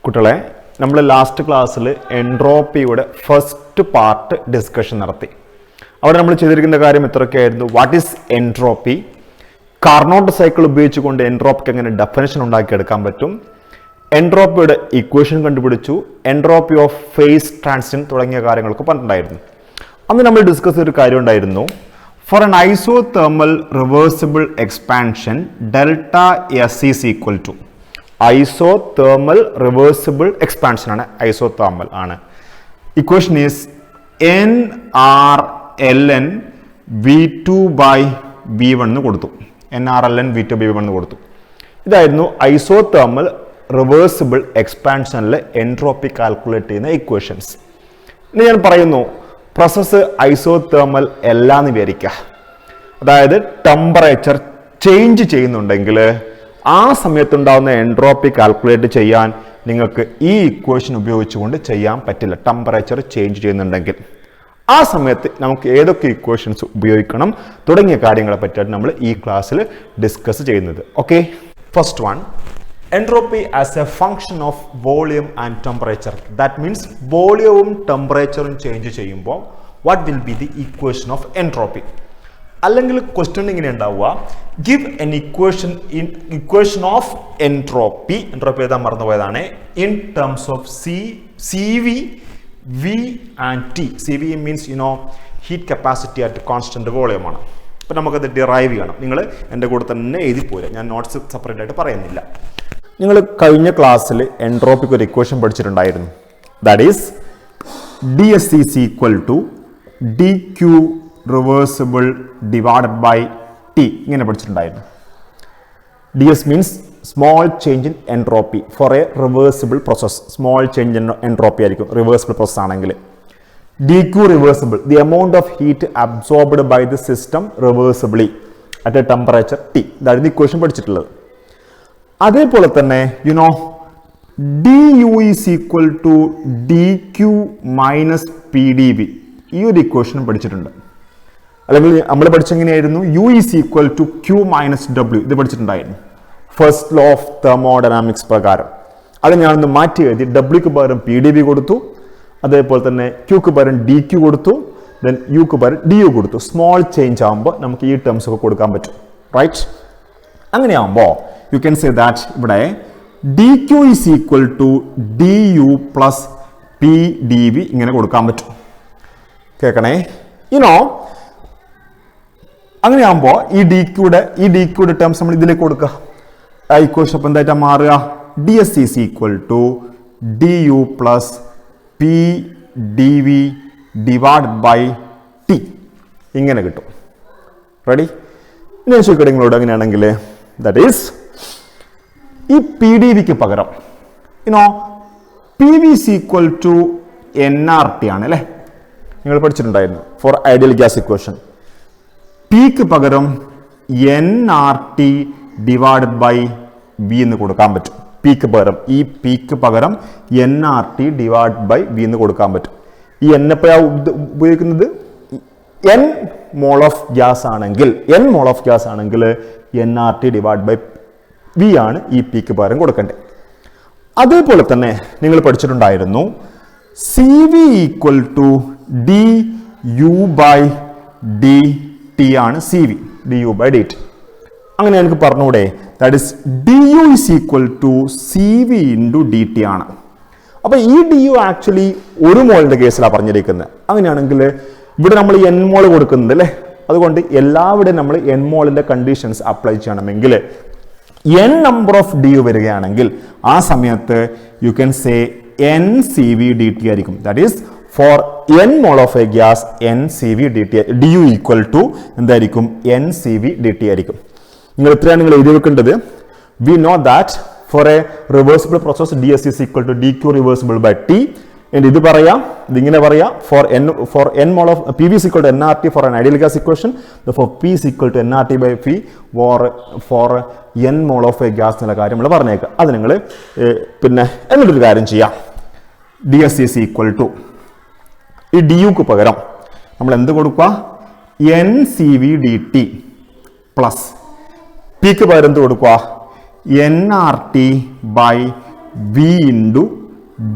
കുട്ടികളെ നമ്മൾ ലാസ്റ്റ് ക്ലാസ്സിൽ എൻട്രോപ്പിയുടെ ഫസ്റ്റ് പാർട്ട് ഡിസ്കഷൻ നടത്തി. അവിടെ നമ്മൾ ചെയ്തിരിക്കുന്ന കാര്യം ഇത്രയൊക്കെയായിരുന്നു. What is entropy, Carnot cycle ഉപയോഗിച്ചുകൊണ്ട് എൻട്രോപ്പിക്ക് എങ്ങനെ ഡെഫിനിഷൻ ഉണ്ടാക്കിയെടുക്കാൻ പറ്റും, എൻട്രോപ്പിയുടെ ഇക്വേഷൻ കണ്ടുപിടിച്ചു, എൻട്രോപ്പി ഓഫ് ഫേസ് ട്രാൻസിഷൻ തുടങ്ങിയ കാര്യങ്ങളൊക്കെ പറഞ്ഞിട്ടുണ്ടായിരുന്നു. അന്ന് നമ്മൾ ഡിസ്കസ് ചെയ്തൊരു കാര്യം ഉണ്ടായിരുന്നു. For N isothermal reversible expansion delta S is equal to isothermal reversible expansion ആണ്, ഐസോതെർമൽ ആണ്. Equation is N R L N V two by V one എന്ന് കൊടുത്തു. N R L N V two by V one എന്ന് കൊടുത്തു. ഇതായിരുന്നു isothermal reversible എക്സ്പാൻഷനിലെ entropy calculate ചെയ്യുന്ന equations. ഇനി ഞാൻ പറയുന്നു പ്രോസസ്സ് ഐസോതെർമൽ അല്ലാന്ന് വിചാരിക്കുക. അതായത് ടെമ്പറേച്ചർ ചേഞ്ച് ചെയ്യുന്നുണ്ടെങ്കിൽ ആ സമയത്തുണ്ടാകുന്ന എൻട്രോപ്പി കാൽക്കുലേറ്റ് ചെയ്യാൻ നിങ്ങൾക്ക് ഈ ഇക്വേഷൻ ഉപയോഗിച്ചുകൊണ്ട് ചെയ്യാൻ പറ്റില്ല. ടെമ്പറേച്ചർ ചേഞ്ച് ചെയ്യുന്നുണ്ടെങ്കിൽ ആ സമയത്ത് നമുക്ക് ഏതൊക്കെ ഇക്വേഷൻസ് ഉപയോഗിക്കണം തുടങ്ങിയ കാര്യങ്ങളെ പറ്റിയാണ് നമ്മൾ ഈ ക്ലാസ്സിൽ ഡിസ്കസ് ചെയ്യുന്നത്. Okay, first one, entropy as a function of volume and temperature. That means വോളിയവും ടെമ്പറേച്ചറും ചേഞ്ച് ചെയ്യുമ്പോൾ what will be the equation of entropy? അല്ലെങ്കിൽ ക്വസ്റ്റ്യൻ ഇങ്ങനെ ഉണ്ടാവുക, give an equation of entropy എഴുതാൻ മറന്നുപോയതാണ്, in terms of CV, V and T. CV means heat capacity at constant volume ആണ്. അപ്പോൾ നമുക്കത് ഡിറൈവ് ചെയ്യണം. നിങ്ങൾ എൻ്റെ കൂടെ തന്നെ എഴുതി പോരുക, ഞാൻ നോട്ട്സ് സെപ്പറേറ്റ് ആയിട്ട് പറയുന്നില്ല. നിങ്ങൾ കഴിഞ്ഞ ക്ലാസ്സിൽ എൻട്രോപ്പിക്ക് ഒരു ഇക്വേഷൻ പഠിച്ചിട്ടുണ്ടായിരുന്നു. That is D S is equal to D Q reversible divided by T, ഇങ്ങനെ പഠിച്ചിട്ടുണ്ടായിരുന്നു. D S means small change in entropy for a reversible process. Small change in entropy ആയിരിക്കും റിവേഴ്സിബിൾ പ്രോസസ് ആണെങ്കിൽ. D Q reversible, the amount of heat absorbed by the system reversibly at a temperature T. ഇതായിരുന്നു equation പഠിച്ചിട്ടുള്ളത്. അതേപോലെ തന്നെ D U is equal to D Q minus P D B, ഈ ഒരു equation പഠിച്ചിട്ടുണ്ട്. അല്ലെങ്കിൽ നമ്മൾ പഠിച്ചെങ്ങനെയായിരുന്നു, U is equal to Q minus W, ഇത് പഠിച്ചിട്ടുണ്ടായിരുന്നു ഫസ്റ്റ് ലോ ഓഫ് തെർമോഡൈനാമിക്സ് പ്രകാരം. അത് ഞാനൊന്ന് മാറ്റി എഴുതി, ഡബ്ല്യുക്ക് പകരം പി ഡി ബി കൊടുത്തു, അതേപോലെ തന്നെ ക്യൂക്ക് പകരം ഡി ക്യു കൊടുത്തു, ദെൻ യുക്ക് പകരം ഡി യു കൊടുത്തു. സ്മോൾ ചേഞ്ച് ആകുമ്പോൾ നമുക്ക് ഈ ടേംസ് ഒക്കെ കൊടുക്കാൻ പറ്റും, റൈറ്റ്? അങ്ങനെയാകുമ്പോൾ you can say that ഇവിടെ dq is equal to du plus pdv ഇങ്ങനെ കൊടുക്കാൻ പറ്റും. കേൾക്കണേ, അങ്ങനെയാകുമ്പോൾ ഈ ഡിക്യൂടെ ടേംസ് നമ്മൾ ഇതിലേക്ക് കൊടുക്കുക. ഇക്വേഷൻ അപ്പം എന്തായിട്ടാ മാറുക, ds is equal to du plus pdv divided by t ഇങ്ങനെ കിട്ടും. റെഡി? ഇനി ചോദിക്കട്ടെ നിങ്ങളോട്, അങ്ങനെയാണെങ്കിൽ ദാറ്റ് ഈസ് ഈ പി ഡി വിക്ക് പകരം P V is equal to n R T ആണ് അല്ലേ, നിങ്ങൾ പഠിച്ചിട്ടുണ്ടായിരുന്നു ഫോർ ഐഡിയൽ ഗ്യാസ് ഇക്വേഷൻ. പിക്ക് പകരം n R T divided by V എന്ന് കൊടുക്കാൻ പറ്റും. പിക്ക് പകരം n R T divide by V എന്ന് കൊടുക്കാൻ പറ്റും. ഈ എൻ എപ്പോഴാണ് ഉപയോഗിക്കുന്നത്, എൻ മോൾ ഓഫ് ഗ്യാസ് ആണെങ്കിൽ n R T divide by V ആണ് ഈ പിക്ക് പകരം കൊടുക്കേണ്ടത്. അതേപോലെ തന്നെ നിങ്ങൾ പഠിച്ചിട്ടുണ്ടായിരുന്നു C V equal to D U by D T ആണ് C V, D U by D T. അങ്ങനെ എനിക്ക് പറഞ്ഞൂടെ, that is D U is equal to C V into D T ആണ്. അപ്പൊ ഈ ഡി യു ആക്ച്വലി ഒരു മോളിന്റെ കേസിലാണ് പറഞ്ഞിരിക്കുന്നത്. അങ്ങനെയാണെങ്കിൽ ഇവിടെ നമ്മൾ എൻ മോൾ കൊടുക്കുന്നുണ്ട് അല്ലേ, അതുകൊണ്ട് എല്ലാവിടെയും നമ്മൾ എൻ മോളിന്റെ കണ്ടീഷൻസ് അപ്ലൈ ചെയ്യണമെങ്കിൽ N number of D U വരികയാണെങ്കിൽ ആ സമയത്ത് you can say N C V D T ആയിരിക്കും. That is for N mole of a gas N C V D T, D U equal to എന്തായിരിക്കും, N C V D T ആയിരിക്കും. നിങ്ങൾ ഇത്രയാണ് നിങ്ങൾ എഴുതി വെക്കേണ്ടത്. We know that for a reversible process D S is equal to D Q reversible by T. ഇത് പറയാം, ഇതിങ്ങനെ പറയാം, for N mole of P V is equal to n R T for n ideal gas equation, for P is equal to n R T by P for N mole of a gas എന്നുള്ള കാര്യം നമ്മൾ പറഞ്ഞേക്കാം. അത് നിങ്ങൾ പിന്നെ എന്നിട്ടൊരു കാര്യം ചെയ്യാം, D S is equal to ഈ ഡി യുക്ക് പകരം നമ്മൾ എന്ത് കൊടുക്കുക, N C V D T plus പിക്ക് പകരം എന്ത് കൊടുക്കുക, N R T by V into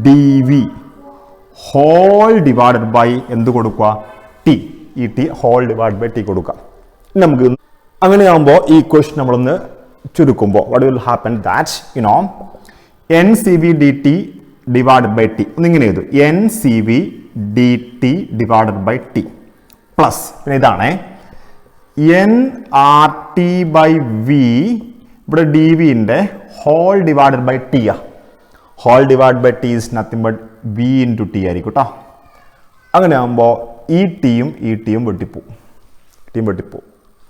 D V whole divided by എന്ത് കൊടുക്കുക, ടി. ഈ T whole divide by T കൊടുക്കുക. നമുക്ക് അങ്ങനെയാകുമ്പോൾ ഈ ഇക്വേഷൻ നമ്മളൊന്ന് ചുരുക്കുമ്പോൾ what will happen that you know N C V D T divided by T ഒന്നിങ്ങനെ ചെയ്തു, N C V D T divided by T plus പിന്നെ ഇതാണ് N R T by V, ഇവിടെ ഡി വിൻ്റെ ഹോൾ ഡിവൈഡഡ് ബൈ ടി ആ. Whole divide by T is nothing but V into T ആയിരിക്കും കേട്ടോ. അങ്ങനെ ആകുമ്പോൾ ഈ ടിയും വെട്ടിപ്പോവും.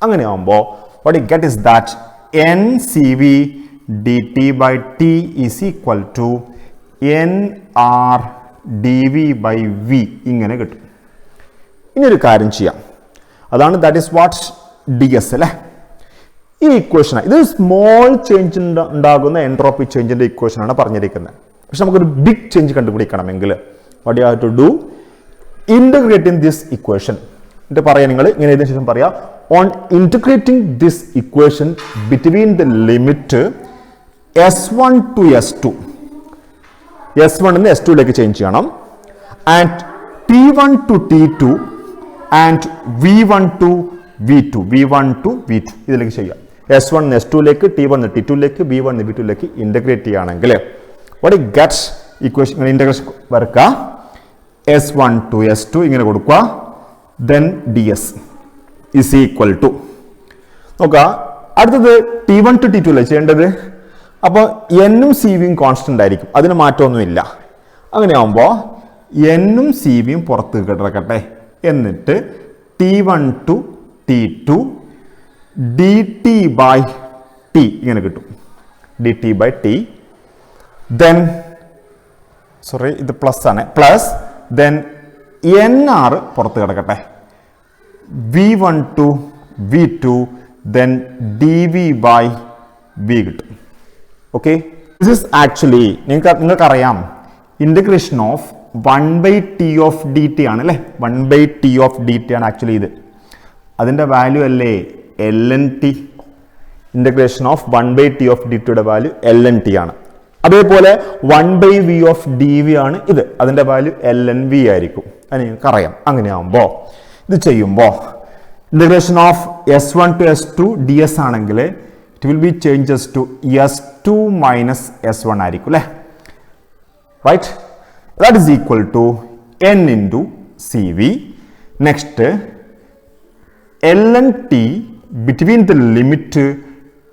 അങ്ങനെ ആകുമ്പോൾ what you get is that N C V D T by T is equal to N R D V by V ഇങ്ങനെ കിട്ടും. ഇനി ഒരു കാര്യം ചെയ്യാം, അതാണ് that is what D S അല്ലേ. ഈ ഇക്വേഷൻ ഇത് സ്മോൾ ചേഞ്ച് ഉണ്ടാകുന്ന എൻട്രോപ്പി ചേഞ്ചിന്റെ ഇക്വേഷനാണ് പറഞ്ഞിരിക്കുന്നത്. പക്ഷെ നമുക്കൊരു ബിഗ് ചേഞ്ച് കണ്ടുപിടിക്കണമെങ്കിൽ what you have to do, integrating this equation. എന്നിട്ട് പറയാം, നിങ്ങൾ ഇങ്ങനെ ഇതിന് ശേഷം പറയാം, on integrating this equation between the limit S1 to S2, S1 ന്ന് S2 ലേക്ക് ചേഞ്ച് ചെയ്യണം, and T1 to T2 and V1 to V2 ഇതിലേക്ക് ചെയ്യാം. S1 ന്ന് S2 ലേക്ക്, T1 ന്ന് T2 ലേക്ക്, V1 ന്ന് V2 ലേക്ക് ഇന്റഗ്രേറ്റ് ചെയ്യുകയാണെങ്കിൽ what you get equation integration വരക്കുക, S1 to S2 ഇങ്ങനെ കൊടുക്കുക, then ds is equal to നോക്കുക. അടുത്തത് T1 to T2 അല്ലേ ചെയ്യേണ്ടത്. അപ്പോൾ എന്നും സി വിയും കോൺസ്റ്റന്റ് ആയിരിക്കും, അതിന് മാറ്റമൊന്നുമില്ല. അങ്ങനെ ആകുമ്പോൾ എന്നും സി വിയും പുറത്ത് കിടക്കട്ടെ, എന്നിട്ട് T1 to T2 d T by T ഇങ്ങനെ കിട്ടും, d T by T. Then sorry ഇത് പ്ലസ് ആണ്, പ്ലസ് ദെൻ എൻ ആർ പുറത്ത് കിടക്കട്ടെ, V1 to V2 then d V by V കിട്ടും. ഓക്കെ, ദിസ് ഇസ് ആക്ച്വലി നിങ്ങൾക്കറിയാം integration of 1/t of D T ആണ് അല്ലേ. 1/t ഓഫ് ഡി ടി ആണ് actually ഇത്. അതിൻ്റെ വാല്യൂ അല്ലേ LNT. Integration of 1/t of d ടിയുടെ വാല്യൂ LNT ആണ്. അതേപോലെ 1/v ഓഫ് ഡി വി ആണ് ഇത്, അതിൻ്റെ വാല്യൂ LNV ആയിരിക്കും. അത് നിങ്ങൾക്കറിയാം. അങ്ങനെയാകുമ്പോൾ ഇത് ചെയ്യുമ്പോൾ integration of S1 to S2 ds ആണെങ്കിൽ it will be changes to S2 minus S1 ആയിരിക്കും അല്ലേ. Right, that is equal to n into C V. Next LNT between the limit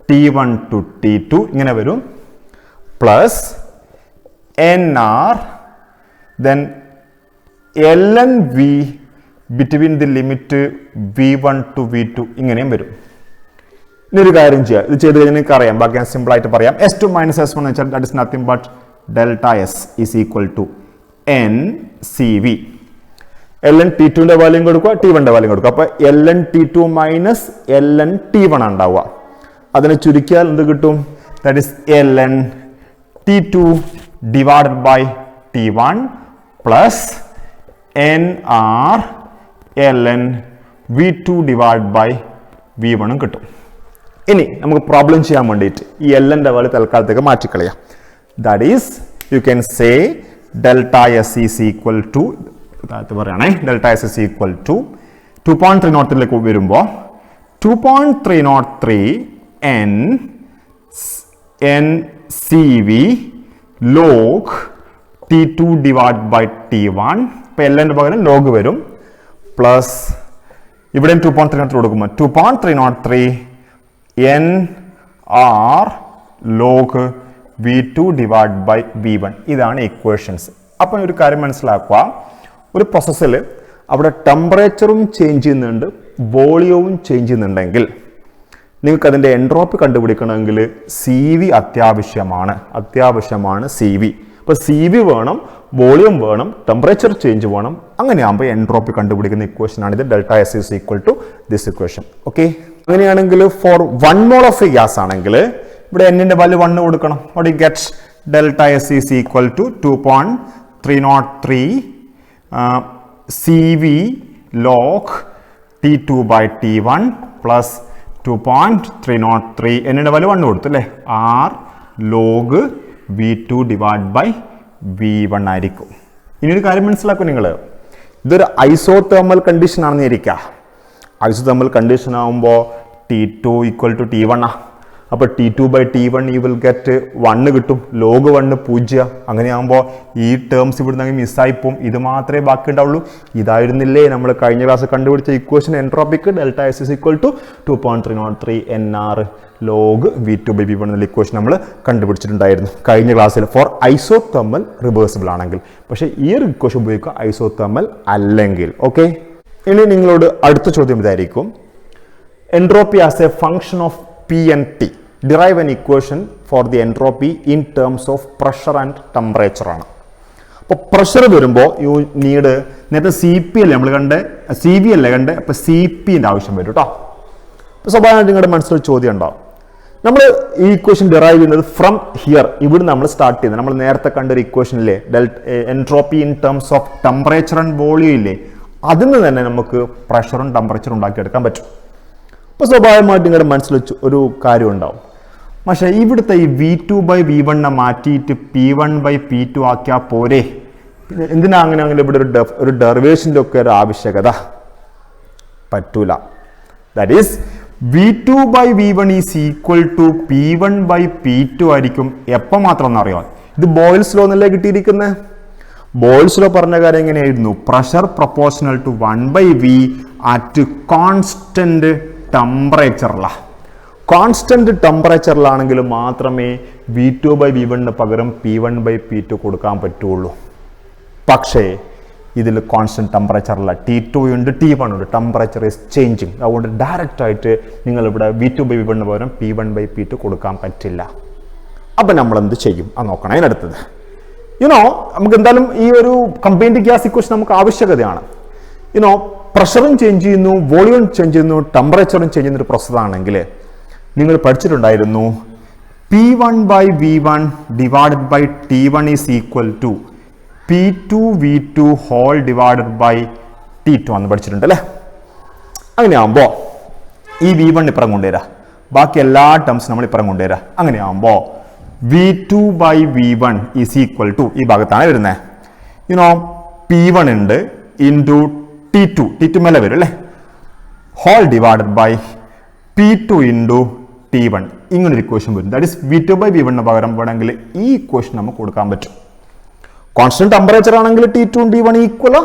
T1 to T2 ഇങ്ങനെ വരും, plus NR then LNV between the limit V1 to V2 ഇങ്ങനെയും വരും. ഇനി ഒരു കാര്യം ചെയ്യാം, ഇത് ചെയ്ത് കഴിഞ്ഞാൽ നിങ്ങൾക്ക് അറിയാം, ബാക്കി ഞാൻ സിമ്പിൾ ആയിട്ട് പറയാം. S2 മൈനസ് S1 എന്ന് വെച്ചാൽ that is nothing but delta S is equal to N C V. LN T2ന്റെ വാല്യൂം കൊടുക്കുക, T1ന്റെ വാല്യൂം കൊടുക്കുക. അപ്പോൾ LN T2 minus LN T1 ഉണ്ടാവുക. അതിനെ ചുരുക്കിയാൽ എന്ത് കിട്ടും, that is LN T2 divided by T1 plus NR LN V2 divide by V1 കിട്ടും. ഇനി നമുക്ക് പ്രോബ്ലം ചെയ്യാൻ വേണ്ടിയിട്ട് ഈ LNന്റെ വാല്യൂ തൽക്കാലത്തേക്ക് മാറ്റിക്കളയാം. That is you can say delta S is equal to പറയുകയാണേ, delta S is equal to 2.303 വരുമ്പോൾ 2.303 n C V log T2 divide by T1. ഇപ്പം LNന്റെ പകരം ലോഗ് വരും, പ്ലസ് ഇവിടെ 2.303 കൊടുക്കുമ്പോൾ 2.303 n r log V2 divide by V1. ഇതാണ് equations. അപ്പം ഒരു കാര്യം മനസ്സിലാക്കുക, ഒരു പ്രോസസ്സിൽ അവിടെ ടെമ്പറേച്ചറും ചേഞ്ച് ചെയ്യുന്നുണ്ട്, വോളിയവും ചേഞ്ച് ചെയ്യുന്നുണ്ടെങ്കിൽ നിങ്ങൾക്ക് അതിൻ്റെ എൻട്രോപ്പി കണ്ടുപിടിക്കണമെങ്കിൽ സി വി അത്യാവശ്യമാണ് സി വി. അപ്പോൾ സി വി വേണം, വോളിയം വേണം, ടെമ്പറേച്ചർ ചേഞ്ച് വേണം. അങ്ങനെയാകുമ്പോൾ എൻട്രോപ്പി കണ്ടുപിടിക്കുന്ന ഇക്വേഷനാണിത്. Delta S is equal to this equation. Okay, അങ്ങനെയാണെങ്കിൽ for 1 mole of a gas ആണെങ്കിൽ ഇവിടെ എന്നിൻ്റെ വാല്യൂ 1 കൊടുക്കണം. What you get, delta S is equal to 2.303 CV log T2 by T1 plus 2.303 എന്നിൻ്റെ വാല്യൂ 1 കൊടുത്തു അല്ലേ, R log V2 divide by V1 ആയിരിക്കും. ഇനി ഒരു കാര്യം മനസ്സിലാക്കും നിങ്ങൾ, ഇതൊരു ഐസോതെർമൽ കണ്ടീഷൻ ആണെന്ന് ഇരിക്കുക. ഐസോതെർമൽ കണ്ടീഷൻ ആകുമ്പോൾ T2 ഈക്വൽ ടു T1 ആ. അപ്പോൾ T2 by T1 U will get 1 കിട്ടും, log 1 0. അങ്ങനെയാകുമ്പോൾ ഈ ടേംസ് ഇവിടുന്ന് അങ്ങ് മിസ്സായിപ്പോവും, ഇത് മാത്രമേ ബാക്കി ഉണ്ടാവുള്ളൂ. ഇതായിരുന്നില്ലേ നമ്മൾ കഴിഞ്ഞ ക്ലാസ് കണ്ടുപിടിച്ച ഇക്വേഷൻ എൻട്രോപ്പിക്ക് delta S is equal to 2.303 NR log V2 by V1 എന്നുള്ള ഇക്വേഷൻ നമ്മൾ കണ്ടുപിടിച്ചിട്ടുണ്ടായിരുന്നു കഴിഞ്ഞ ക്ലാസ്സിൽ ഫോർ ഐസോതെർമൽ റിവേഴ്സിബിൾ ആണെങ്കിൽ. പക്ഷേ ഈ ഒരു ഇക്വേഷൻ ഉപയോഗിക്കുക ഐസോതെർമൽ അല്ലെങ്കിൽ. ഓക്കെ, ഇനി നിങ്ങളോട് അടുത്ത ചോദ്യം ഇതായിരിക്കും, entropy as A function of P and T. Derive an equation for the entropy in terms of pressure and temperature ആണ്. അപ്പോൾ പ്രഷർ വരുമ്പോൾ യു നീഡ്, നേരത്തെ CP അല്ലേ നമ്മൾ കണ്ട്, CV അല്ലേ കണ്ട്, അപ്പോൾ CPൻ്റെ ആവശ്യം വരും കേട്ടോ. അപ്പോൾ സ്വാഭാവികമായിട്ട് നിങ്ങളുടെ മനസ്സിലൊരു ചോദ്യം ഉണ്ടാവും, നമ്മൾ ഈ ഇക്വേഷൻ ഡിറൈവ് ചെയ്യുന്നത് ഫ്രം ഹിയർ, ഇവിടെ നമ്മൾ സ്റ്റാർട്ട് ചെയ്യുന്നത് നമ്മൾ നേരത്തെ കണ്ടൊരു ഇക്വേഷനില്ലേ entropy in terms of temperature and volume ഇല്ലേ, അതിൽ നിന്ന് തന്നെ നമുക്ക് പ്രഷറും ടെമ്പറേച്ചറും ഉണ്ടാക്കിയെടുക്കാൻ പറ്റും. അപ്പോൾ സ്വാഭാവികമായിട്ട് നിങ്ങളുടെ മനസ്സിൽ ഒരു കാര്യം ഉണ്ടാവും, പക്ഷേ ഇവിടുത്തെ ഈ V2 ബൈ V1 മാറ്റിയിട്ട് P1 ബൈ P2 ആക്കിയാൽ പോരെ, എന്തിനാ അങ്ങനെ ഇവിടെ ഒരു ഡെറിവേഷൻ്റെ ഒക്കെ ഒരു ആവശ്യകത? പറ്റൂല. That is V2 by V1 is equal to P1 by P2 ആയിരിക്കും. എപ്പോൾ മാത്രം എന്നറിയാം, ഇത് ബോയിൽസ് ലോ എന്നല്ലേ കിട്ടിയിരിക്കുന്നത്. ബോയിൽസ് ലോ പറഞ്ഞ കാര്യം എങ്ങനെയായിരുന്നു? Pressure proportional to 1/V at constant ടെമ്പറേച്ചറിലാണ്. കോൺസ്റ്റന്റ് ടെമ്പറേച്ചറിലാണെങ്കിൽ മാത്രമേ V2 ബൈ V1 പകരം P1 ബൈ P2 കൊടുക്കാൻ പറ്റുള്ളൂ. പക്ഷേ ഇതിൽ കോൺസ്റ്റന്റ് ടെമ്പറേച്ചറില്ല, T2 ഉണ്ട് T1 ഉണ്ട്, ടെമ്പറേച്ചർ ഈസ് ചേഞ്ചിങ്. അതുകൊണ്ട് ഡയറക്റ്റ് ആയിട്ട് നിങ്ങളിവിടെ V2 ബൈ V1 പകരം P1 ബൈ P2 കൊടുക്കാൻ പറ്റില്ല. അപ്പം നമ്മൾ എന്ത് ചെയ്യും അത് നോക്കണം. അതിനടുത്തത് നമുക്ക് എന്തായാലും ഈ ഒരു കമ്പൈൻഡ് ഗ്യാസ് ഇക്വേഷൻ നമുക്ക് ആവശ്യകതയാണ്. പ്രഷറും ചേഞ്ച് ചെയ്യുന്നു, വോളിയം ചേഞ്ച് ചെയ്യുന്നു, ടെമ്പറേച്ചറും ചേഞ്ച് ചെയ്യുന്ന ഒരു പ്രോസസ് ആണെങ്കിൽ നിങ്ങൾ പഠിച്ചിട്ടുണ്ടായിരുന്നു P1 by V1 divided by T1 is equal to P2 V2 whole divided by T2 എന്ന് പഠിച്ചിട്ടുണ്ട് അല്ലേ. അങ്ങനെയാകുമ്പോൾ ഈ V1 ഇപ്പുറം കൊണ്ടുവരാം, ബാക്കി എല്ലാ ടേംസും നമ്മൾ ഇപ്പുറം കൊണ്ടുവരാം. അങ്ങനെയാകുമ്പോൾ V2 by V1 is equal to ഈ ഭാഗത്താണ് വരുന്നത്. P1 ഉണ്ട് ഇൻറ്റു T2 മേലെ വരും അല്ലേ, whole divided by P2 into T1. ഇങ്ങനൊരു ഇക്വേഷൻ വരും. That is V2 by V1 പകരം വേണമെങ്കിൽ ഈ ഇക്വേഷൻ നമുക്ക് കൊടുക്കാൻ പറ്റും. കോൺസ്റ്റന്റ് ടെമ്പറേച്ചർ ആണെങ്കിൽ T2 T1 ഈക്വലോ,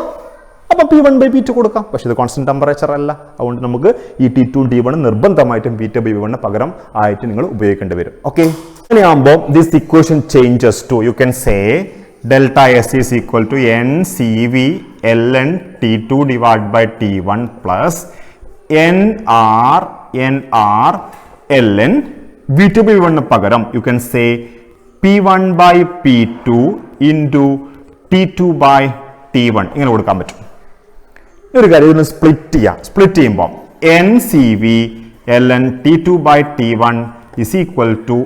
അപ്പോൾ P1 ബൈ P2 കൊടുക്കാം. പക്ഷേ ഇത് കോൺസ്റ്റന്റ് ടെമ്പറേച്ചർ അല്ല, അതുകൊണ്ട് നമുക്ക് ഈ T2 T1 നിർബന്ധമായിട്ടും V2 ബൈ V1 പകരം ആയിട്ട് നിങ്ങൾ ഉപയോഗിക്കേണ്ടി വരും. ഓക്കെ, അങ്ങനെയാകുമ്പോൾ this equation changes to you can say delta S is equal to NCV ln T2 divided by T1 plus NR ln V2 by V1 പകരം you can say P1 by P2 into T2 by T1 ഇങ്ങനെ കൊടുക്കാൻ പറ്റും. ഒരു കാര്യം ഇതിന് split ചെയ്യുമ്പോൾ NCV ln T2 by T1 is equal to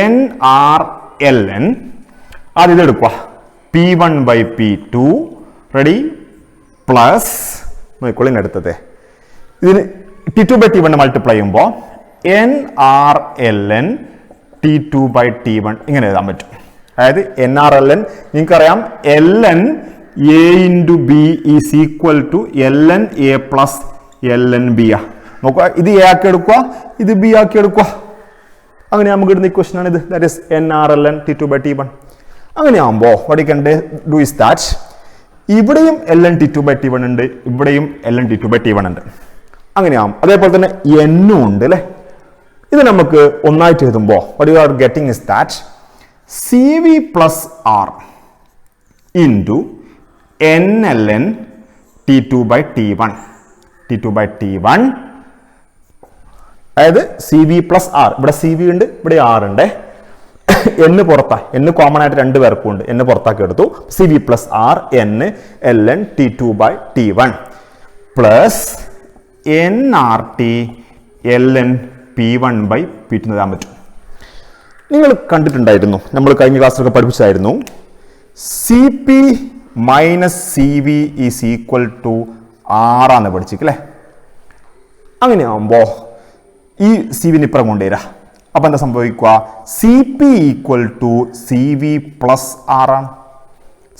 NR ln അത് ഇതെടുക്കുക P1 by P2 ready plus നോക്കിക്കോളിന് എടുത്തത് ഇതിന് T2 by T1 മൾട്ടിപ്ലൈ ചെയ്യുമ്പോൾ NR ln T2 by T1 ഇങ്ങനെ എഴുതാൻ പറ്റും. അതായത് NR ln നിങ്ങൾക്കറിയാം ln A into B is equal to ln A plus ln B ആ. നോക്കുക, ഇത് A ആക്കി എടുക്കുക, ഇത് B ആക്കി എടുക്കുക. അങ്ങനെ നമുക്ക് ഇടുന്ന ഇക്വേഷൻ ആണ് ഇത്. That is NR ln T2 by T1. അങ്ങനെയാകുമ്പോൾ what you can do is that ഇവിടെയും ln T2 by T1 ഉണ്ട്, ഇവിടെയും ln T2 by T1 ഉണ്ട്. അങ്ങനെയാവും. അതേപോലെ തന്നെ n ഉണ്ട് അല്ലേ. ഇത് നമുക്ക് ഒന്നായിട്ട് എഴുതുമ്പോൾ what you are getting is that CV plus R into n ln T2 by T1 T2 by T1 അതായത് CV plus R. ഇവിടെ CV ഉണ്ട്, ഇവിടെ R ഉണ്ട്. n പുറത്താ, n കോമൺ ആയിട്ട് രണ്ട് പേർക്കും ഉണ്ട്, n പുറത്താക്കി എടുത്തു. CV plus R n ln T2 by T1 plus nRT ln P1 by P2 എഴുതാൻ പറ്റും. നിങ്ങൾ കണ്ടിട്ടുണ്ടായിരുന്നു, നമ്മൾ കഴിഞ്ഞ ക്ലാസ്സിലൊക്കെ പഠിപ്പിച്ചായിരുന്നു CP minus CV is equal to R ആണെന്ന് പഠിച്ചില്ലേ. അങ്ങനെയാകുമ്പോൾ ഈ CV ഇപ്പുറം കൊണ്ടുവരാ, അപ്പം എന്താ സംഭവിക്കുക? C P equal to C V plus R ആണ്.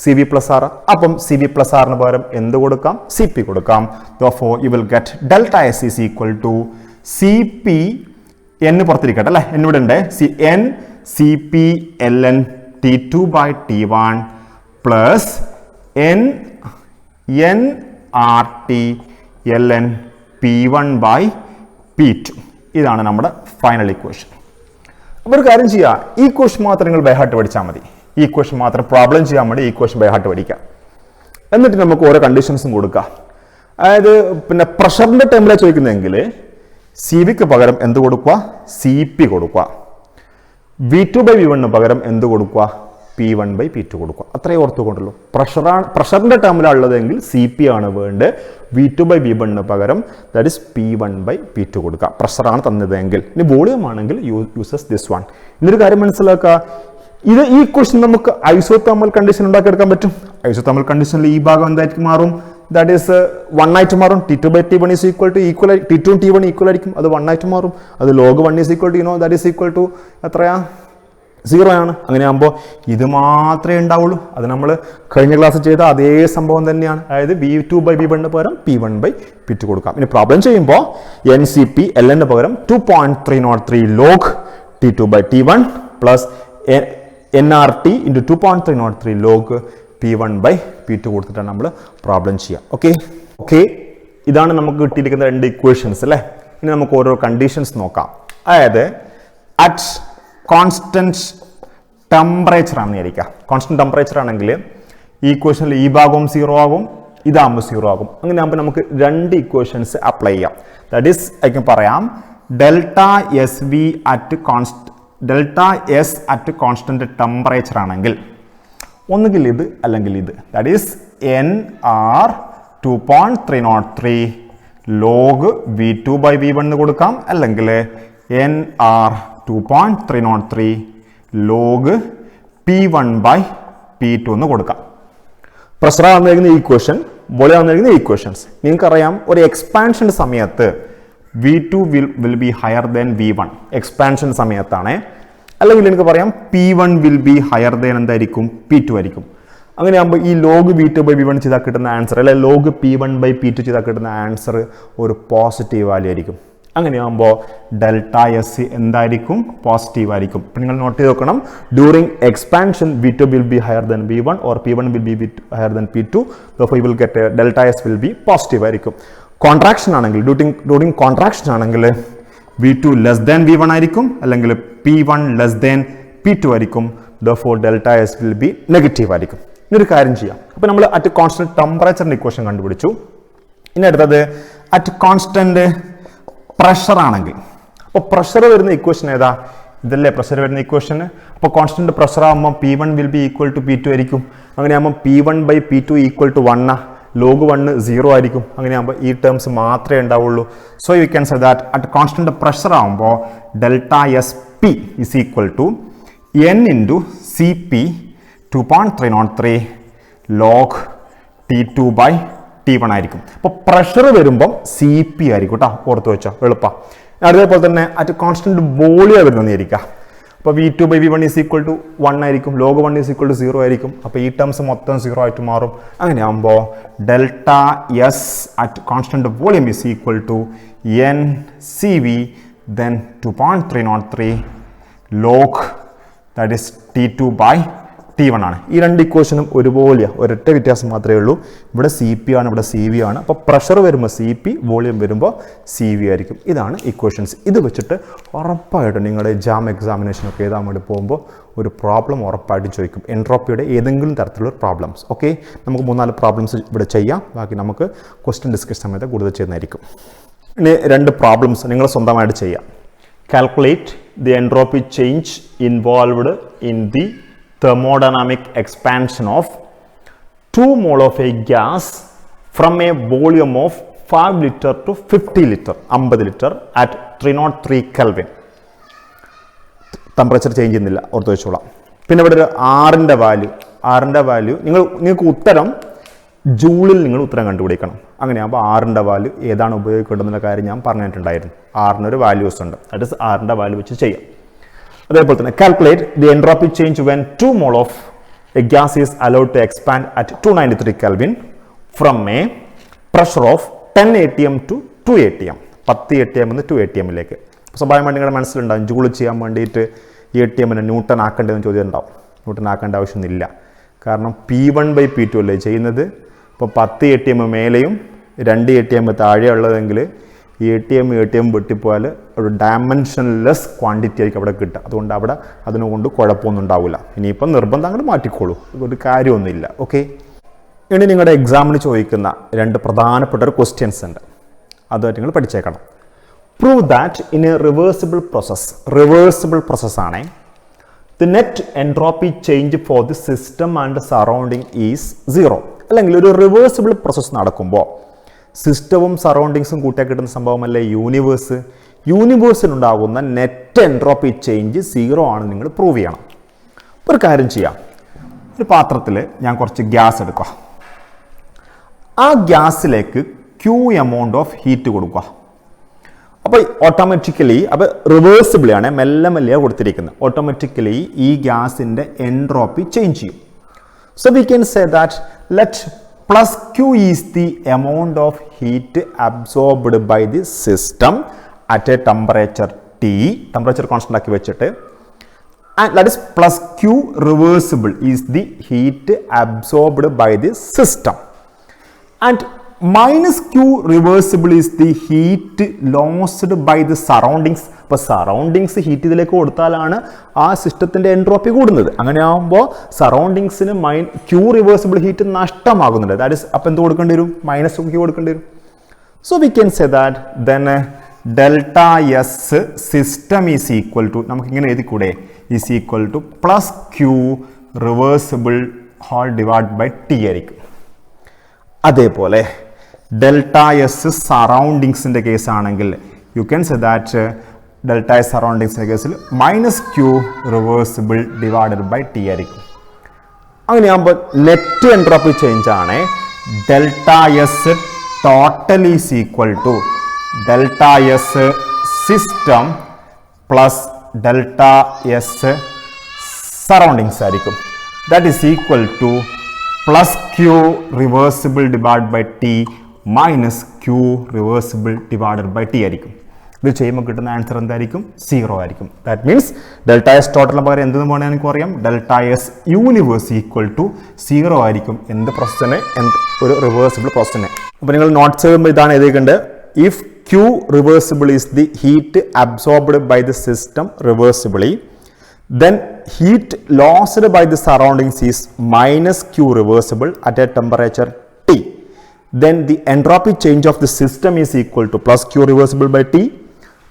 C V plus R. അപ്പം സി വി പ്ലസ് ആറിന് പകരം എന്ത് കൊടുക്കാം? സി പി കൊടുക്കാം. Therefore you will get delta S is equal to C P n പുറത്തിരിക്കട്ടെ അല്ലേ, n ഇവിടെ ഉണ്ട്, n C P L N T two by T one plus n n R T L N P one by P two. ഇതാണ് നമ്മുടെ final equation. അപ്പോൾ ഒരു കാര്യം ചെയ്യുക, ഈ ഇക്വേഷൻ മാത്രം നിങ്ങൾ ബൈഹാർട്ട് പഠിച്ചാൽ മതി. ഈ ഇക്വേഷൻ മാത്രം പ്രോബ്ലം ചെയ്യാൻ വേണ്ടി ഈ ഇക്വേഷൻ ബൈഹാർട്ട് പഠിക്കാം. എന്നിട്ട് നമുക്ക് ഓരോ കണ്ടീഷൻസും കൊടുക്കാം. അതായത് പിന്നെ പ്രഷറിന്റെ ടൈമിലാണ് ചോദിക്കുന്നതെങ്കിൽ സി വിക്ക് പകരം എന്ത് കൊടുക്കുക? സി പി കൊടുക്കുക. വി ടു ബൈ വി വണ്ണിന് പകരം എന്ത് കൊടുക്കുക? P one by P two കൊടുക്കുക. അത്രയും ഓർത്തുകൊണ്ടുള്ളൂ. പ്രഷറിന്റെ ടേമിലാണ് ഉള്ളതെങ്കിൽ സി പി ആണ് വേണ്ടത്. വി ടു ബൈ വി വണ്ണിന് പകരം that is P one by P two കൊടുക്കുക. പ്രഷറാണ് തന്നതെങ്കിൽ. ഇനി വോളിയം ആണെങ്കിൽ യൂസസ് ദിസ് വൺ. ഇന്നൊരു കാര്യം മനസ്സിലാക്കുക, ഈ ക്വസ്റ്റ്യൻ നമുക്ക് ഐസോതെർമൽ കണ്ടീഷൻ ഉണ്ടാക്കിയെടുക്കാൻ പറ്റും. ഐസോതെർമൽ കണ്ടീഷനിൽ ഈ ഭാഗം എന്തായിരിക്കും മാറും? ദാറ്റ് ഈസ് 1 ആയിട്ട് മാറും. T2 by T1 is equal to equal, T2 and T1 equal ആയിരിക്കും. അത് 1 ആയിട്ട് മാറും. അത് log 1 is equal to that is equal to എത്രയാ? 0 ആണ്. അങ്ങനെ ആകുമ്പോൾ ഇത് മാത്രമേ ഉണ്ടാവുള്ളൂ. അത് നമ്മൾ കഴിഞ്ഞ ക്ലാസ് ചെയ്ത അതേ സംഭവം തന്നെയാണ്. അതായത് V2 by V1 പകരം P1 by P2 കൊടുക്കാം. ഇനി പ്രോബ്ലം ചെയ്യുമ്പോൾ NCP LN പകരം 2.303 log T2 by T1 plus NRT into 2.303 log P1 by P2 കൊടുത്തിട്ടാണ് നമ്മൾ പ്രോബ്ലം ചെയ്യുക. ഓക്കെ, ഇതാണ് നമുക്ക് കിട്ടിയിരിക്കുന്ന രണ്ട് ഇക്വേഷൻസ് അല്ലേ. ഇനി നമുക്ക് ഓരോ കണ്ടീഷൻസ് നോക്കാം. അതായത് അറ്റ് കോൺസ്റ്റന്റ് ടെമ്പറേച്ചർ ആണെന്ന് വിചാരിക്കുക. കോൺസ്റ്റന്റ് ടെമ്പറേച്ചർ ആണെങ്കിൽ ഈ ഇക്വേഷനിൽ ഈ ഭാഗവും 0 ആകും, ഇതാകുമ്പോൾ 0 ആകും. അങ്ങനെ ആകുമ്പോൾ നമുക്ക് രണ്ട് ഇക്വേഷൻസ് അപ്ലൈ ചെയ്യാം. ദാറ്റ് ഈസ് എനിക്ക് പറയാം delta S V at delta S at constant temperature ആണെങ്കിൽ ഒന്നുകിൽ ഇത് അല്ലെങ്കിൽ ഇത്. That is N R 2.303 log V two by V one കൊടുക്കാം, അല്ലെങ്കിൽ n R 2.303 log P one by P two എന്ന് കൊടുക്കാം. പ്രഷർ വന്നിരിക്കുന്ന ഈക്വേഷൻ, വോളിയം വന്നിരിക്കുന്ന ഈക്വേഷൻസ്. നിങ്ങൾക്കറിയാം ഒരു എക്സ്പാൻഷൻ സമയത്ത് V two will be higher than V one. Expansion സമയത്താണ്. അല്ലെങ്കിൽ എനിക്ക് പറയാം P one will be higher than എന്തായിരിക്കും? പി ടു ആയിരിക്കും. അങ്ങനെയാകുമ്പോൾ ഈ log V two by V one ചെയ്താൽ കിട്ടുന്ന ആൻസർ, അല്ലെങ്കിൽ log P one by P two ചെയ്താൽ കിട്ടുന്ന ആൻസർ ഒരു പോസിറ്റീവ് വാല്യൂ ആയിരിക്കും. അങ്ങനെയാകുമ്പോൾ ഡെൽറ്റ എസ് എന്തായിരിക്കും? പോസിറ്റീവ് ആയിരിക്കും. ഇപ്പം നിങ്ങൾ നോട്ട് ചെയ്ത് നോക്കണം, during expansion V two will be higher than V one or P one will be higher than P two. അപ്പോൾ you will get delta S will be positive ആയിരിക്കും. Contraction ആണെങ്കിൽ, during contraction ആണെങ്കിൽ V two less than V one ആയിരിക്കും, അല്ലെങ്കിൽ P one less than P two ആയിരിക്കും. Therefore delta S will be negative ആയിരിക്കും. ഇനൊരു കാര്യം ചെയ്യാം. അപ്പോൾ നമ്മൾ അറ്റ് കോൺസ്റ്റന്റ് ടെമ്പറേച്ചറിന്റെ ഇക്വേഷൻ കണ്ടുപിടിച്ചു. ഇനി അടുത്തത് അറ്റ് കോൺസ്റ്റന്റ് പ്രഷർ ആണെങ്കിൽ, അപ്പോൾ പ്രഷർ വരുന്ന ഇക്വേഷൻ ഏതാ? ഇതല്ലേ പ്രഷർ വരുന്ന ഇക്വേഷൻ. അപ്പോൾ കോൺസ്റ്റന്റ് പ്രഷർ ആകുമ്പോൾ P one will be equal to P two ആയിരിക്കും. അങ്ങനെയാകുമ്പോൾ P one by P two equal to 1 log 1 0 ആയിരിക്കും. അങ്ങനെയാകുമ്പോൾ ഈ ടേംസ് മാത്രമേ ഉണ്ടാവുള്ളൂ. So you can say that at constant pressure ആകുമ്പോൾ delta S P is equal to N into C P 2.303 log T two by T one ആയിരിക്കും. അപ്പോൾ pressure വരുമ്പം C P ആയിരിക്കും കേട്ടോ, ഓർത്ത് വെച്ചോ, എളുപ്പം. അതേപോലെ തന്നെ അറ്റ് കോൺസ്റ്റന്റ് വോളിയം വരുന്നതെന്ന് വിചാരിക്കുക. അപ്പോൾ V two by V one is equal to 1 ആയിരിക്കും, ലോഗ് 1 ഈസ് ഈക്വൽ ടു 0 ആയിരിക്കും. അപ്പോൾ ഈ ടേംസ് മൊത്തം 0 ആയിട്ട് മാറും. അങ്ങനെയാകുമ്പോൾ delta S at constant volume is equal to N C V then 2.303 log that is T two by T one ആണ്. ഈ രണ്ട് ഇക്വേഷനും ഒരുപോലെയാണ്, ഒരൊറ്റ വ്യത്യാസം മാത്രമേ ഉള്ളൂ. ഇവിടെ സി പി ആണ്, ഇവിടെ സി വി ആണ്. അപ്പോൾ പ്രഷർ വരുമ്പോൾ സി പി, വോളിയം വരുമ്പോൾ സി വി ആയിരിക്കും. ഇതാണ് ഇക്വേഷൻസ്. ഇത് വെച്ചിട്ട് ഉറപ്പായിട്ടും നിങ്ങളുടെ എക്സാമിനേഷനൊക്കെ എഴുതാൻ വേണ്ടി പോകുമ്പോൾ ഒരു പ്രോബ്ലം ഉറപ്പായിട്ടും ചോദിക്കും, എൻട്രോപ്പിയുടെ ഏതെങ്കിലും തരത്തിലുള്ള പ്രോബ്ലംസ്. ഓക്കെ, നമുക്ക് 3-4 പ്രോബ്ലംസ് ഇവിടെ ചെയ്യാം. ബാക്കി നമുക്ക് ക്വസ്റ്റ്യൻ ഡിസ്കസ് സമയത്ത് കൂടുതൽ ചെയ്യുന്നതായിരിക്കും. ഇനി 2 പ്രോബ്ലംസ് നിങ്ങൾ സ്വന്തമായിട്ട് ചെയ്യാം. Calculate the entropy change involved in the thermodynamic expansion of 2 mole of a gas from a volume of 5 liter to 50 liter 50 liter at 303 Kelvin. Temperature change ചെയ്യുന്നില്ല, ഓർത്ത് വെച്ചോളാം. പിന്നെ ഇവിടെ ഒരു ആറിൻ്റെ വാല്യൂ നിങ്ങൾക്ക് ഉത്തരം ജൂളിൽ നിങ്ങൾ ഉത്തരം കണ്ടുപിടിക്കണം. അങ്ങനെയാകുമ്പോൾ ആറിൻ്റെ വാല്യൂ ഏതാണ് ഉപയോഗിക്കേണ്ടതെന്ന കാര്യം ഞാൻ പറഞ്ഞിട്ടുണ്ടായിരുന്നു. ആറിനൊരു വാല്യൂസ് ഉണ്ട്, ദാറ്റ് ഇസ് ആറിൻ്റെ വാല്യൂ വെച്ച് ചെയ്യാം. അതേപോലെ തന്നെ calculate the entropy change when 2 mole of a gas is allowed to expand at 293 Kelvin from a pressure of 10 atm to 2 atm. 10 atm നിന്ന് 2 atmലേക്ക്. സ്വാഭാവികമായിട്ട് നിങ്ങളുടെ മനസ്സിലുണ്ടാവും ജൂൾ ചെയ്യാൻ വേണ്ടിയിട്ട് ഈ ATM ന്യൂട്ടൺ ആക്കേണ്ടതെന്ന് ചോദ്യം ഉണ്ടാവും. ന്യൂട്ടൺ ആക്കേണ്ട ആവശ്യമൊന്നുമില്ല. കാരണം P1/P2 അല്ലേ ചെയ്യുന്നത്. ഇപ്പോൾ 10 ATM മേലെയും 2 ATM താഴെ ഉള്ളതെങ്കിൽ ഈ ATM വെട്ടിപ്പോയാൽ ഒരു ഡയമെൻഷൻലെസ് ക്വാണ്ടിറ്റി ആയിരിക്കും അവിടെ കിട്ടുക. അതുകൊണ്ട് അവിടെ അതിനുകൊണ്ട് കുഴപ്പമൊന്നും ഉണ്ടാവില്ല. ഇനിയിപ്പം നിർബന്ധം അങ്ങോട്ട് മാറ്റിക്കോളൂ, ഒരു കാര്യമൊന്നുമില്ല. ഓക്കെ, ഇനി നിങ്ങളുടെ എക്സാമിന് ചോദിക്കുന്ന 2 പ്രധാനപ്പെട്ട ഒരു ക്വസ്റ്റ്യൻസ് ഉണ്ട്, അതുമായിട്ട് നിങ്ങൾ പഠിച്ചേക്കണം. Prove that in a reversible process ആണ് the net entropy change for the system and surrounding is 0. അല്ലെങ്കിൽ ഒരു റിവേഴ്സിബിൾ പ്രോസസ് നടക്കുമ്പോൾ സിസ്റ്റവും സറൗണ്ടിങ്സും കൂട്ടിയാൽ കിട്ടുന്ന സംഭവമല്ലേ യൂണിവേഴ്സ്. യൂണിവേഴ്സിനുണ്ടാകുന്ന നെറ്റ് എൻട്രോപ്പി ചേഞ്ച് 0 ആണ് നിങ്ങൾ പ്രൂവ് ചെയ്യണം. ഒരു കാര്യം ചെയ്യാം, ഒരു പാത്രത്തിൽ ഞാൻ കുറച്ച് ഗ്യാസ് എടുക്കുക. ആ ഗ്യാസിലേക്ക് Q എമൗണ്ട് ഓഫ് ഹീറ്റ് കൊടുക്കുക. അപ്പോൾ ഓട്ടോമാറ്റിക്കലി അപ്പോൾ റിവേഴ്സിബിളി ആണ്, മെല്ലെ മെല്ലെയാണ് കൊടുത്തിരിക്കുന്നത്. ഓട്ടോമാറ്റിക്കലി ഈ ഗ്യാസിൻ്റെ എൻട്രോപ്പി ചേഞ്ച് ചെയ്യും. So we can say that let plus Q is the amount of heat absorbed by the system at a temperature T, temperature constant ആക്കി വെച്ചിട്ട്, and that is plus Q reversible is the heat absorbed by the system, and minus Q reversible is the heat lost by the surroundings. അപ്പോൾ surroundings heat ഇതിലേക്ക് കൊടുത്താലാണ് ആ സിസ്റ്റത്തിൻ്റെ entropy കൂടുന്നത്. അങ്ങനെ ആകുമ്പോൾ സറൗണ്ടിങ്സിന് Q റിവേഴ്സിബിൾ ഹീറ്റ് നഷ്ടമാകുന്നുണ്ട്. ദാറ്റ് ഇസ് അപ്പോൾ എന്ത് കൊടുക്കേണ്ടി വരും? മൈനസ് Q കൊടുക്കേണ്ടി വരും. So we can say that then delta S system is equal to, നമുക്കിങ്ങനെ എഴുതിക്കൂടെ, is equal to plus Q reversible whole divide by T ആയിരിക്കും. അതേപോലെ ഡെൽറ്റ എസ് സറൗണ്ടിങ്സിൻ്റെ കേസാണെങ്കിൽ you can say that delta S സറൗണ്ടിങ്സിൻ്റെ കേസിൽ minus Q reversible divided by T ആയിരിക്കും. അങ്ങനെയാകുമ്പോൾ നെറ്റ് എൻട്രോപ്പി ചേഞ്ച് ആണ് delta S total is equal to delta S system plus delta S surroundings ആയിരിക്കും. That is equal to plus Q reversible divide by T minus Q reversible divided by T ആയിരിക്കും. ഇത് ചെയ്യുമ്പോൾ കിട്ടുന്ന answer എന്തായിരിക്കും? 0 ആയിരിക്കും. That means delta S ടോട്ടലിന് പകരം എന്തെന്ന് വേണമെങ്കിൽ എനിക്ക് അറിയാം, delta S universe equal to 0 ആയിരിക്കും എന്ത് പ്രോസസ്സിന്, ഒരു റിവേഴ്സിബിൾ പ്രോസസ്സിന്. അപ്പോൾ നിങ്ങൾ നോട്ട്സ് ചെയ്യുമ്പോൾ ഇതാണ് എഴുതിക്കേണ്ടത്. If Q reversible is the heat absorbed by the system reversibly, then heat lost by the surroundings is minus Q reversible at a temperature T. Then the entropy change of the system is equal to plus Q reversible by T.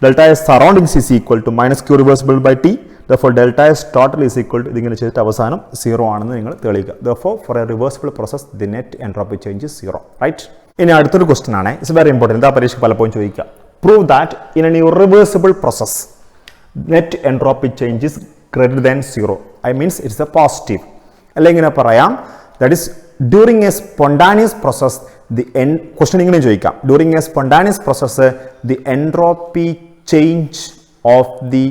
Delta S surroundings is equal to minus Q reversible by T. Therefore, delta S total is equal to ഇതിങ്ങനെ ചെയ്തിട്ട് അവസാനം 0 ആണെന്ന് നിങ്ങൾ തെളിയിക്കുക. Therefore, for a reversible process, the net entropy change is 0. Right? ഇനി അടുത്തൊരു question ആണ്. It's very important. ഇതാ പരീക്ഷ പലപ്പോഴും ചോദിക്കുക. Prove that in an irreversible process, net entropy change is greater than 0. I means it's a positive. അല്ലെങ്കിൽ പറയാം, that is during a spontaneous process, the question ഇങ്ങനെ ചോദിക്കാം. During a spontaneous process, the entropy change of the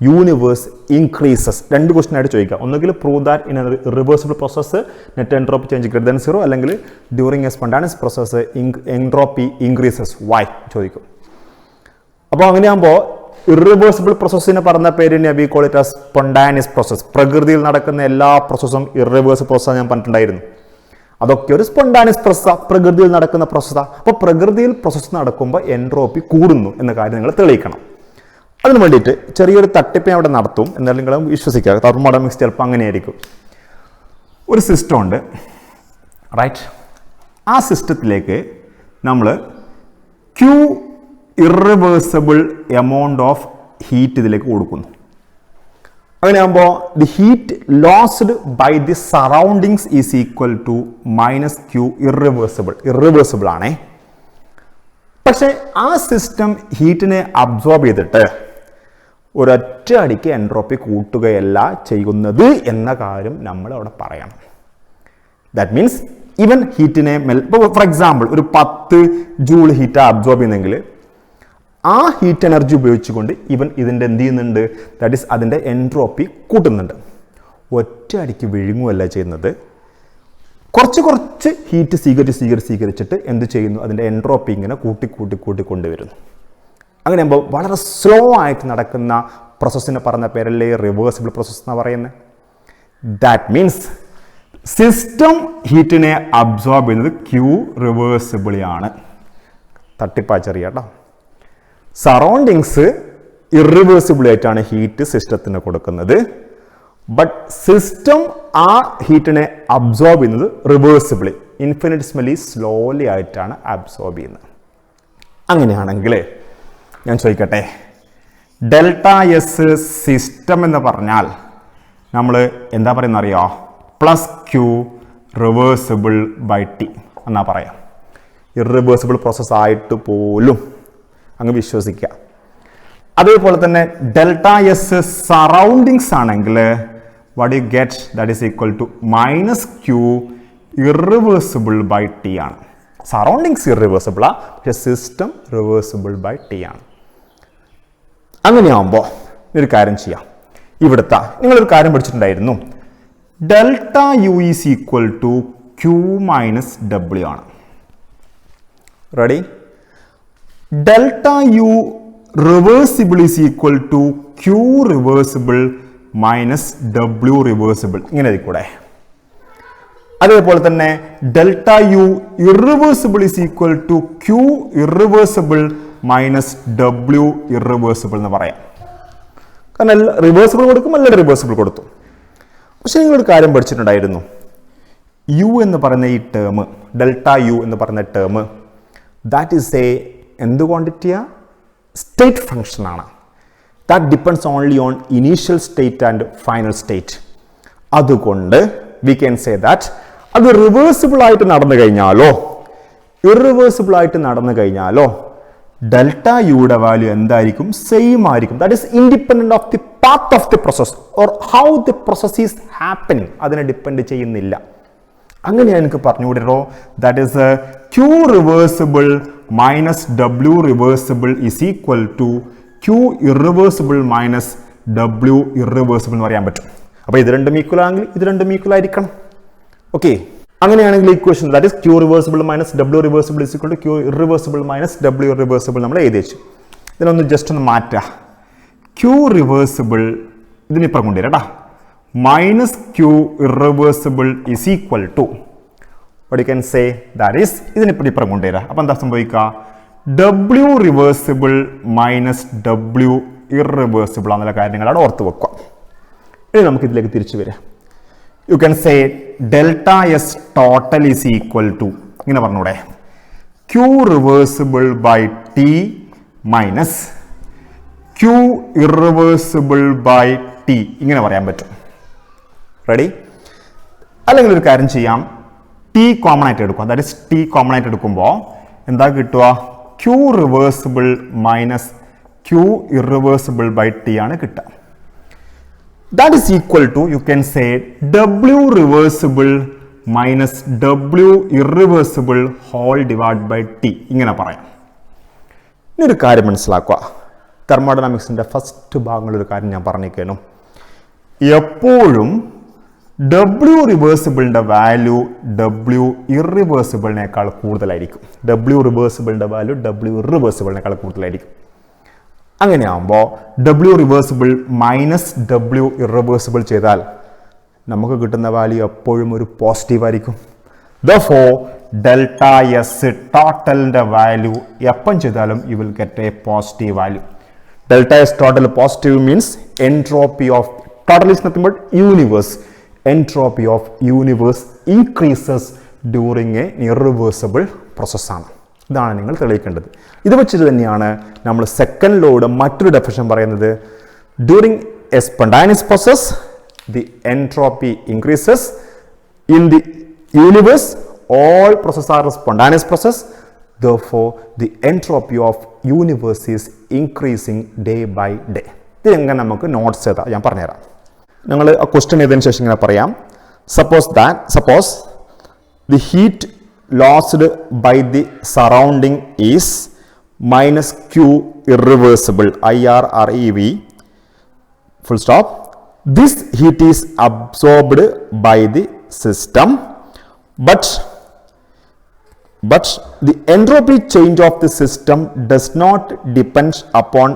universe increases. രണ്ട് question ആയിട്ട് ചോദിക്കാം. ഒന്നുകിൽ prove that in a reversible process, net entropy change greater than 0, അല്ലെങ്കിൽ during a spontaneous process, entropy increases. Why? ചോദിക്കും. അപ്പോൾ അങ്ങനെയാകുമ്പോൾ ഇറിവേഴ്സിബിൾ പ്രോസസ്സിന് പറഞ്ഞ പേരിനെ we call it as spontaneous process. പ്രകൃതിയിൽ നടക്കുന്ന എല്ലാ പ്രോസസ്സും ഇറിവേഴ്സിബിൾ പ്രോസസ്സാണ് ഞാൻ പറഞ്ഞിട്ടുണ്ടായിരുന്നു. അതൊക്കെ ഒരു സ്പോണ്ടാനിയസ് പ്രോസസ്സാണ്, പ്രകൃതിയിൽ നടക്കുന്ന പ്രോസസ്സാണ്. അപ്പോൾ പ്രകൃതിയിൽ പ്രോസസ്സ് നടക്കുമ്പോൾ എൻട്രോപ്പി കൂടുന്നു എന്ന കാര്യം നിങ്ങൾ തെളിയിക്കണം. അതിന് വേണ്ടിയിട്ട് ചെറിയൊരു തട്ടിപ്പ് അവിടെ നടത്തും, എന്നാലും നിങ്ങൾ വിശ്വസിക്കുക. തെർമോഡൈനാമിക്സ് ചിലപ്പോൾ അങ്ങനെയായിരിക്കും. ഒരു സിസ്റ്റം ഉണ്ട്, റൈറ്റ്? ആ സിസ്റ്റത്തിലേക്ക് നമ്മൾ Q irreversible amount of heat ഇതിലേക്ക് കൊടുക്കുന്നു. അങ്ങനെയാകുമ്പോൾ the heat lost by the surroundings is equal to minus Q irreversible ആണേ. പക്ഷെ ആ സിസ്റ്റം ഹീറ്റിനെ അബ്സോർബ് ചെയ്തിട്ട് ഒരൊറ്റ അടിക്ക് എൻട്രോപ്പി കൂട്ടുകയല്ല ചെയ്യുന്നത് എന്ന കാര്യം നമ്മൾ അവിടെ പറയണം. ദാറ്റ് മീൻസ് ഈവൻ ഹീറ്റിനെ ഫോർ എക്സാമ്പിൾ ഒരു 10 ജൂൾ ഹീറ്റ് അബ്സോർബ് ചെയ്യുന്നെങ്കിൽ ആ ഹീറ്റ് എനർജി ഉപയോഗിച്ചുകൊണ്ട് ഇവൻ ഇതിൻ്റെ എന്ത് ചെയ്യുന്നുണ്ട്, ദാറ്റ് ഈസ് അതിൻ്റെ എൻട്രോപ്പി കൂട്ടുന്നുണ്ട്. ഒറ്റ അടിക്ക് വിഴുങ്ങുമല്ല ചെയ്യുന്നത്, കുറച്ച് ഹീറ്റ് സ്വീകരിച്ചിട്ട് എന്ത് ചെയ്യുന്നു, അതിൻ്റെ എൻട്രോപ്പി ഇങ്ങനെ കൂട്ടി കൊണ്ടുവരുന്നു. അങ്ങനെ ആകുമ്പോൾ വളരെ സ്ലോ ആയിട്ട് നടക്കുന്ന പ്രോസസ്സിനെ പറഞ്ഞ പേരല്ലേ റിവേഴ്സിബിൾ പ്രോസസ്സ് എന്ന് പറയുന്നത്. ദാറ്റ് മീൻസ് സിസ്റ്റം ഹീറ്റിനെ അബ്സോർബ് ചെയ്യുന്നത് ക്യൂ റിവേഴ്സിബിളി ആണ്. തട്ടിപ്പാച്ചറിയ കേട്ടോ. സറൗണ്ടിങ്സ് ഇറിവേഴ്സിബിൾ ആയിട്ടാണ് ഹീറ്റ് സിസ്റ്റത്തിന് കൊടുക്കുന്നത്. ബട്ട് സിസ്റ്റം ആ ഹീറ്റിനെ അബ്സോർബ് ചെയ്യുന്നത് റിവേഴ്സിബിളി, ഇൻഫിനിറ്റ്സ്മലി സ്ലോലി ആയിട്ടാണ് അബ്സോർബ് ചെയ്യുന്നത്. അങ്ങനെയാണെങ്കിൽ ഞാൻ ചോദിക്കട്ടെ, ഡെൽറ്റ എസ് സിസ്റ്റം എന്ന് പറഞ്ഞാൽ നമ്മൾ എന്താ പറയുന്ന അറിയോ, plus Q reversible by T എന്നാ പറയാം. ഇറിവേഴ്സിബിൾ പ്രോസസ് ആയിട്ട് പോലും അങ്ങ് വിശ്വസിക്കുക. അതേപോലെ തന്നെ ഡെൽറ്റ എസ് സറൗണ്ടിങ്സ് ആണെങ്കിൽ what you get, that is equal to minus q irreversible by t ആണ്. സറൗണ്ടിങ്സ് ഇറിവേഴ്സിബിൾ ആ, പക്ഷെ സിസ്റ്റം റിവേഴ്സിബിൾ ബൈ ടി ആണ്. അങ്ങനെയാവുമ്പോൾ ഒരു കാര്യം ചെയ്യാം. ഇവിടുത്തെ നിങ്ങളൊരു കാര്യം പഠിച്ചിട്ടുണ്ടായിരുന്നു, delta U is equal to Q minus W ആണ്. Ready? Delta U reversible is equal to Q reversible minus W reversible, ഇങ്ങനെ ആയിക്കൂടെ. അതേപോലെ തന്നെ delta U irreversible is equal to Q irreversible minus W irreversible എന്ന് പറയാം. കാരണം എല്ലാം reversible കൊടുക്കും, എല്ലാം റിവേഴ്സിബിൾ കൊടുത്തു. പക്ഷെ നിങ്ങളൊരു കാര്യം പഠിച്ചിട്ടുണ്ടായിരുന്നു, യു എന്ന് പറയുന്ന ഈ ടേം, ഡെൽറ്റ യു എന്ന് പറയുന്ന ടേം, ദാറ്റ് ഈസ് എ എന്ത് ക്വാണ്ടിറ്റിയാ, സ്റ്റേറ്റ് ഫംഗ്ഷൻ ആണ്. That depends only on initial state and final state. അതുകൊണ്ട് we can say that അത് റിവേഴ്സിബിൾ ആയിട്ട് നടന്നു കഴിഞ്ഞാലോ ഇറിവേഴ്സിബിൾ ആയിട്ട് നടന്നു കഴിഞ്ഞാലോ ഡെൽറ്റ യുടെ വാല്യൂ എന്തായിരിക്കും, സെയിം ആയിരിക്കും. That is independent of the path of the process or how the process is happening, അതിനെ ഡിപ്പെൻഡ് ചെയ്യുന്നില്ല. അങ്ങനെ എനിക്ക് പറഞ്ഞുകൂടോ, that is Q reversible minus W reversible is equal to Q irreversible minus W irreversible എന്ന് പറയാൻ പറ്റും. അപ്പോൾ ഇത് രണ്ടും ഈക്വൽ ആണെങ്കിൽ ഇത് രണ്ടും ഈക്വൽ ആയിരിക്കണം. ഓക്കെ, അങ്ങനെയാണെങ്കിൽ equation that is Q reversible minus W reversible is equal to Q irreversible minus W reversible നമ്മൾ എഴുതി വെച്ചു. ഇതിനൊന്ന് ജസ്റ്റ് ഒന്ന് മാറ്റുക. ക്യൂ റിവേഴ്സിബിൾ ഇതിനിപ്പുറം കൊണ്ടുവരാം കേട്ടോ, minus Q irreversible is equal to what you can say that is ഇതിനിപ്പുറം കൊണ്ടുവരാം. അപ്പം എന്താ സംഭവിക്കുക, W reversible minus W irreversible എന്നുള്ള കാര്യങ്ങളാണ് ഓർത്ത് വെക്കുക. ഇനി നമുക്ക് ഇതിലേക്ക് തിരിച്ചു വരാം. You can say delta S total is equal to ഇങ്ങനെ പറഞ്ഞൂടെ, Q reversible by T minus Q irreversible by T, ഇങ്ങനെ പറയാൻ പറ്റും. റെഡി? അല്ലെങ്കിൽ ഒരു കാര്യം ചെയ്യാം, ടി കോമൺ ആയിട്ട് എടുക്കുക. ദാറ്റ് ഇസ് ടി കോമൺ ആയിട്ട് എടുക്കുമ്പോൾ എന്താ കിട്ടുക, Q reversible minus Q irreversible by T ആണ് കിട്ടുക. That is equal to you can say W reversible minus W irreversible whole divide by T, ഇങ്ങനെ പറയാം. ഇനി ഒരു കാര്യം മനസ്സിലാക്കുക, തെർമോഡൈനാമിക്സിന്റെ ഫസ്റ്റ് ഭാഗങ്ങളൊരു കാര്യം ഞാൻ പറഞ്ഞേക്കാനും, എപ്പോഴും ഡബ്ല്യു റിവേഴ്സിബിളിന്റെ വാല്യൂ ഡബ്ല്യു ഇറിവേഴ്സിബിളിനേക്കാൾ കൂടുതലായിരിക്കും. ഡബ്ല്യു റിവേഴ്സിബിളിന്റെ വാല്യൂ ഡബ്ല്യു ഇറിവേഴ്സിബിളിനേക്കാൾ കൂടുതലായിരിക്കും. അങ്ങനെയാകുമ്പോൾ W reversible minus W irreversible ചെയ്താൽ നമുക്ക് കിട്ടുന്ന വാല്യൂ എപ്പോഴും ഒരു പോസിറ്റീവ് ആയിരിക്കും. ദെർഫോർ ഡെൽറ്റ എസ് ടോട്ടലിന്റെ വാല്യൂ എപ്പം ചെയ്താലും U will get A positive value. Delta S total positive means entropy of total is nothing but universe. Entropy of universe increases during a irreversible process ആണ്. ഇതാണ് നിങ്ങൾ തെളിയിക്കേണ്ടത്. ഇത് വെച്ചിട്ട് തന്നെയാണ് നമ്മൾ സെക്കൻഡ് ലോയുടെ മറ്റൊരു ഡെഫിനിഷൻ പറയുന്നത്, during A spontaneous process the entropy increases in the universe, all process R spontaneous process, therefore the entropy of universe is increasing day by day. ഇത് എങ്ങനെ നമുക്ക് നോട്ട്സ് ചെയ്താൽ ഞാൻ പറഞ്ഞുതരാം. ഞങ്ങൾ ആ ക്വസ്റ്റ്യൻ ചെയ്തതിന് ശേഷം ഇങ്ങനെ പറയാം, suppose the heat lost by the surrounding is minus Q irreversible, IRREV, full stop. This heat is absorbed by the system, but the entropy change of the system does not depend upon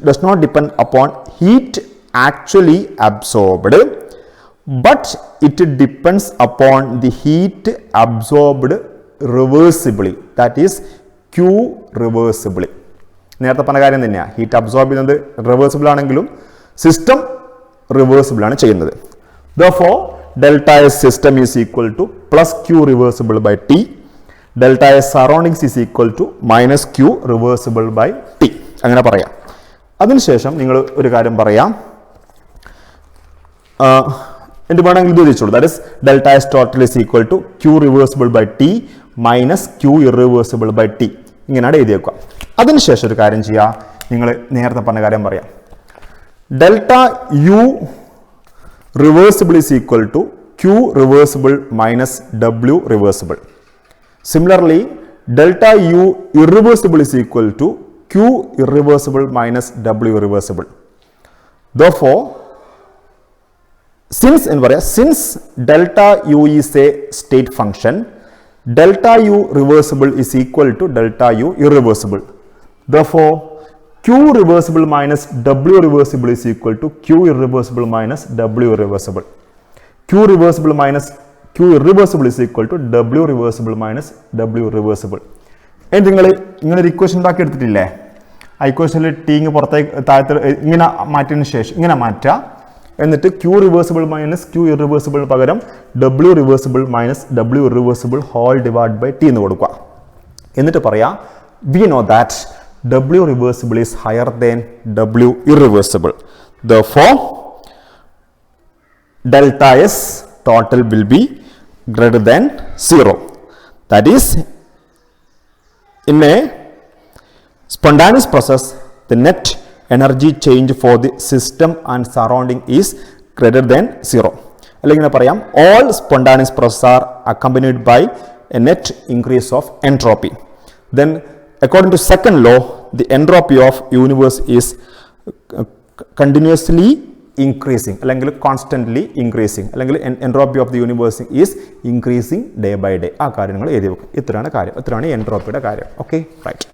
does not depend upon heat actually absorbed, but it depends upon the heat absorbed reversibly, that is Q reversibly. നേരത്തെ പറഞ്ഞ കാര്യം തന്നെയാണ്, heat absorb ചെയ്യുന്നത് reversible ആണെങ്കിലും system reversible ആണ് ചെയ്യുന്നത്. Therefore, delta S system is equal to plus Q reversible by T. Delta S surroundings is equal to minus Q reversible by T. അങ്ങനെ പറയാം. അതിനുശേഷം നിങ്ങൾ ഒരു കാര്യം പറയാം, എന്ത് വേണമെങ്കിലും ഇത് തിരിച്ചോളൂ. That is delta S total is equal to Q reversible by T minus Q irreversible by T. ഇങ്ങനെയാണ് എഴുതി വെക്കുക. അതിനുശേഷം ഒരു കാര്യം ചെയ്യാം, നിങ്ങൾ നേരത്തെ പറഞ്ഞ കാര്യം പറയാം. Delta U reversible is equal to Q reversible minus W reversible. Similarly delta U irreversible is equal to Q irreversible minus W irreversible. Therefore, since delta U is a state function, delta U reversible is equal to delta U irreversible. Therefore, Q reversible minus W reversible is equal to Q irreversible minus W irreversible. Q reversible minus Q irreversible is equal to W reversible minus W irreversible. എന്നിട്ട് നിങ്ങൾ ഇങ്ങനെ ഒരു equation ഉണ്ടാക്കി എടുത്തിട്ടില്ലേ, ആ ഇക്വേഷനിൽ T പുറത്തേക്ക് താഴത്തെ ഇങ്ങനെ മാറ്റിയതിന് ശേഷം ഇങ്ങനെ മാറ്റുക, എന്നിട്ട് Q reversible minus Q irreversible പകരം W reversible minus W irreversible whole divide by T എന്ന് കൊടുക്കുക. എന്നിട്ട് പറയാം, we know that W reversible is higher than W irreversible. Therefore, delta S total will be greater than 0. That is, in a spontaneous process, the net energy change for the system and surrounding is greater than 0. അല്ലെങ്കിൽ പറയാം, all spontaneous processes are accompanied by a net increase of entropy. Then, according to second law, the entropy of universe is continuously increasing, അല്ലെങ്കിൽ constantly increasing, അല്ലെങ്കിൽ entropy of the universe is increasing day by day. ആ കാര്യങ്ങൾ എഴുതി വെക്കും. ഇത്രയാണ് കാര്യം, ഇത്രയാണ് എൻട്രോപ്പിയുടെ കാര്യം. Okay, right.